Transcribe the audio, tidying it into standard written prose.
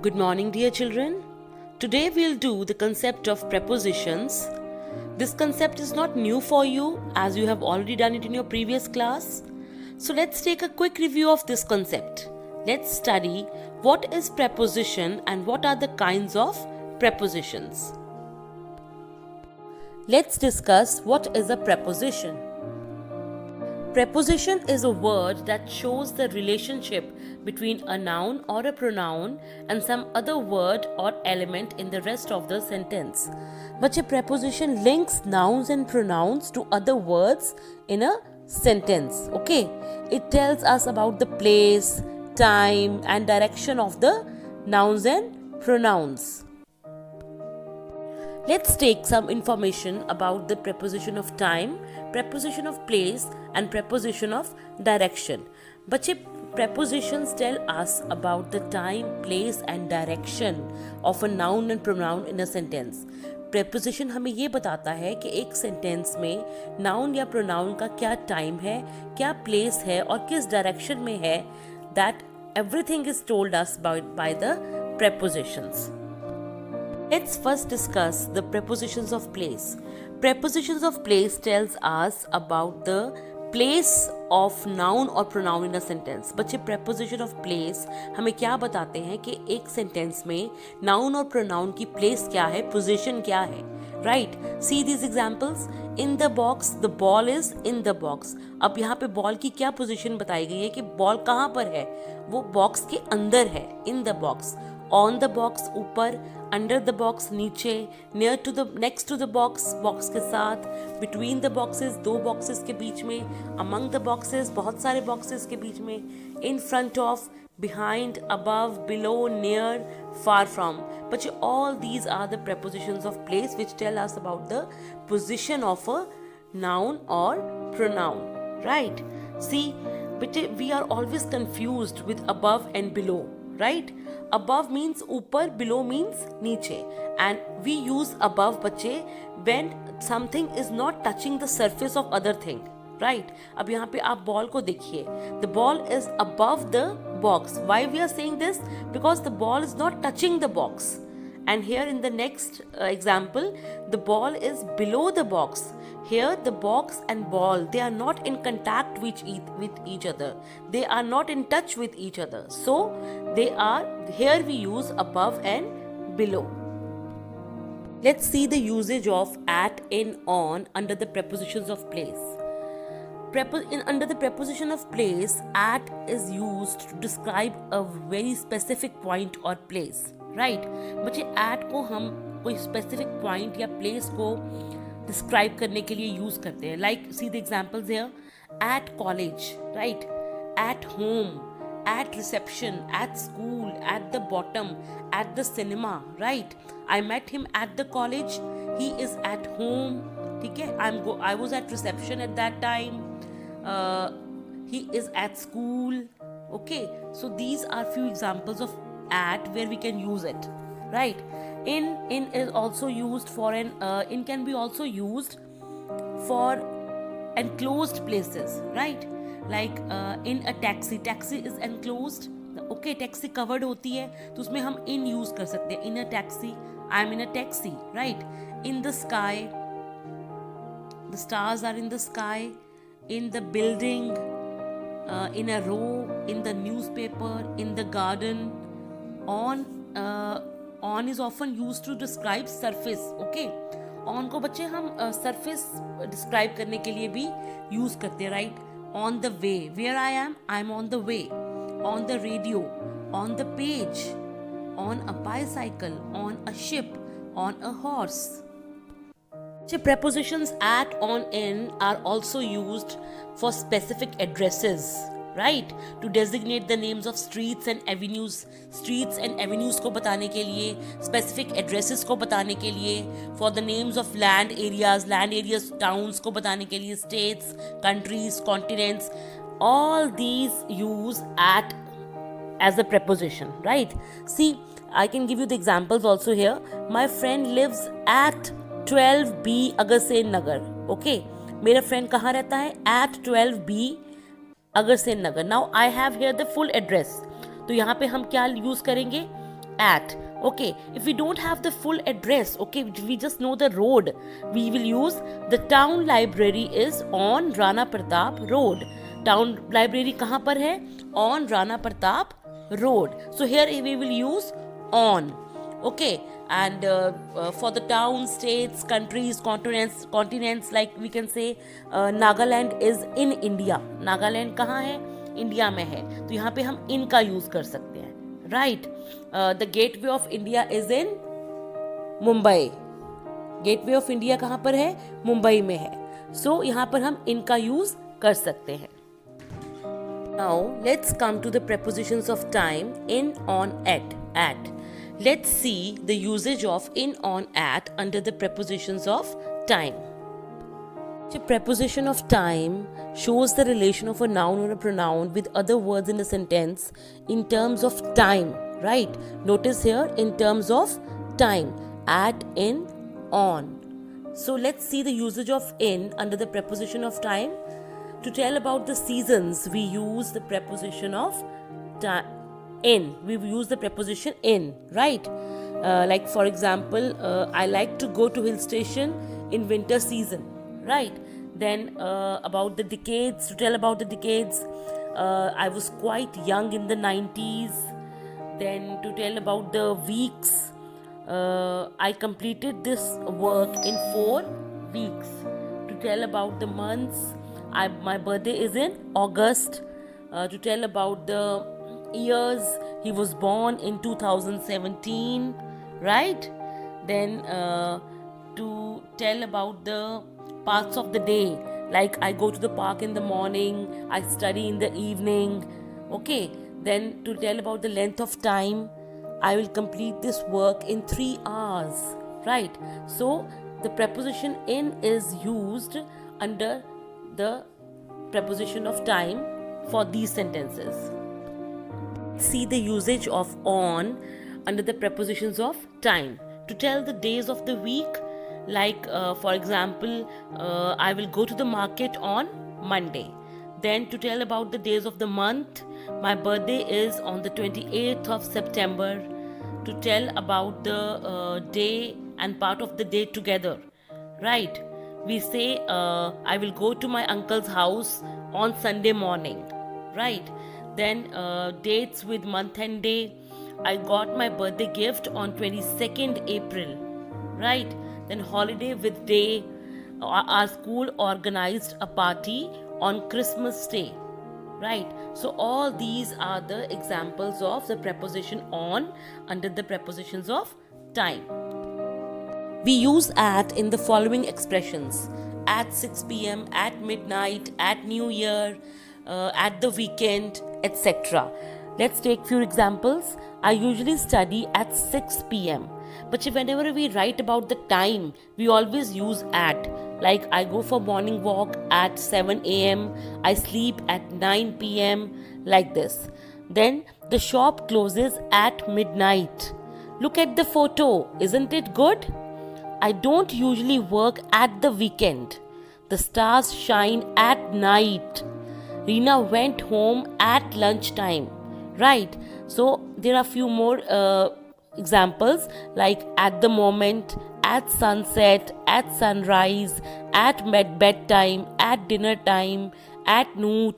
Good morning, dear children. Today we'll do the concept of prepositions. This concept is not new for you as you have already done it in your previous class. So let's take a quick review of this concept. Let's study what is preposition and what are the kinds of prepositions. Let's discuss what is a preposition. Preposition is a word that shows the relationship between a noun or a pronoun and some other word or element in the rest of the sentence. बच्चे preposition links nouns and pronouns to other words in a sentence. Okay, it tells us about the place, time and direction of the nouns and pronouns. Let's take some information about the preposition of time, preposition of place and preposition of direction. बच्चे prepositions tell us about the time, place and direction of a noun and pronoun in a sentence. preposition हमें ये बताता है कि एक sentence में noun या pronoun का क्या टाइम है, क्या प्लेस है और किस डायरेक्शन में है. That everything is told us by the prepositions. Let's first discuss the prepositions of place. Prepositions of place tells us about the place of noun or pronoun in a sentence. बच्चे preposition of place हमें क्या बताते हैं कि एक sentence में noun और pronoun की place क्या है, position क्या है. Right? See these examples. In the box, the ball is in the box. अब यहाँ पे ball की क्या position बताई गई है कि ball कहाँ पर है, वो box के अंदर है, in the box. On the box ऊपर, under the box नीचे, near to the next to the box box के साथ, between the boxes दो boxes के बीच में, among the boxes बहुत सारे boxes के बीच में, in front of, behind, above, below, near, far from. But all these are the prepositions of place which tell us about the position of a noun or pronoun. Right? See, but we are always confused with above and below. Right? Above means ऊपर, below means नीचे, and we use above बच्चे when something is not touching the surface of other thing. Right? अब यहाँ पे आप ball को देखिए. The ball is above the box. Why we are saying this? Because the ball is not touching the box. And here in the next example, the ball is below the box. Here the box and ball, they are not in contact with each other. They are not in touch with each other. So they are, here we use above and below. Let's see the usage of at, in, on under the prepositions of place. Under the preposition of place, at is used to describe a very specific point or place. Right बच्चे at को हम कोई specific point या place को describe करने के लिए use करते हैं. Like see the examples here. At college, right, at home, at reception, at school, at the bottom, at the cinema. Right, I met him at the college, he is at home. ठीक है, I was at reception at that time, he is at school. Okay, so these are few examples of at where we can use it. Right? In is also used for in can be also used for enclosed places. Right? Like in a taxi is enclosed. Okay, taxi covered होती है तो उसमें हम in use कर सकते हैं. In a taxi, I'm in a taxi. Right? In the sky, the stars are in the sky. In the building, in a row, in the newspaper, in the garden. On is often used to describe surface. Okay, on को बच्चे हम surface describe करने के लिए भी use करते हैं. Right? On the way, where I am on the way. On the radio, on the page, on a bicycle, on a ship, on a horse. So prepositions at, on, in are also used for specific addresses. Right? To designate the names of streets and avenues. Streets and avenues को बताने के लिए, specific addresses को बताने के लिए, for the names of land areas, towns को बताने के लिए, states, countries, continents. All these use at as a preposition. Right? See, I can give you the examples also here. My friend lives at 12B Agarsen Nagar. Okay, मेरा friend कहाँ रहता है? At 12B Agrasen Nagar. Now I have here the full address. तो यहाँ पे हम क्या use करेंगे? at. Okay, if we don't have the full address, okay, we just know the road, we will use the town library is on Rana Pratap Road. Town library kahan par hai? On Rana Pratap Road. So here we will use on. Okay, and for the towns, states, countries, continents, like we can say Nagaland is in India. Nagaland kahan hai? India में है, तो यहाँ पे हम in का use कर सकते हैं. Right, the gateway of India is in Mumbai. Gateway of India कहाँ पर है? मुंबई में है. सो यहाँ पर हम इनका यूज कर सकते हैं. Now let's come to the prepositions of time in, on, at. Let's see the usage of in, on, at under the prepositions of time. The preposition of time shows the relation of a noun or a pronoun with other words in a sentence in terms of time, right? Notice here, in terms of time, at, in, on. So let's see the usage of in under the preposition of time. To tell about the seasons, we use the preposition of in. We use the preposition in, right? Like for example, I like to go to hill station in winter season. Right. Then about the decades, to tell about the decades, I was quite young in the 90s. Then to tell about the weeks, I completed this work in 4 weeks. To tell about the months, my birthday is in August. To tell about the years, he was born in 2017, right? Then to tell about the parts of the day, like I go to the park in the morning, I study in the evening. Okay, then to tell about the length of time, I will complete this work in 3 hours, right? So the preposition in is used under the preposition of time for these sentences. See the usage of on under the prepositions of time. To tell the days of the week, like for example, I will go to the market on Monday. Then to tell about the days of the month, my birthday is on the 28th of September. To tell about the day and part of the day together, right? We say I will go to my uncle's house on Sunday morning, right? Then dates with month and day, I got my birthday gift on 22nd April, right? Then holiday with day, our school organized a party on Christmas Day, right? So all these are the examples of the preposition on under the prepositions of time. We use at in the following expressions: at 6 p.m., at midnight, at New Year, at the weekend, etc. Let's take few examples. I usually study at 6 p.m. But whenever we write about the time, we always use at. Like I go for morning walk at 7 a.m. I sleep at 9 p.m. like this. Then the shop closes at midnight. Look at the photo. Isn't it good? I don't usually work at the weekend. The stars shine at night. Reena went home at lunchtime. Right? So there are few more examples like at the moment, at sunset, at sunrise, at bedtime, at dinner time, at noon,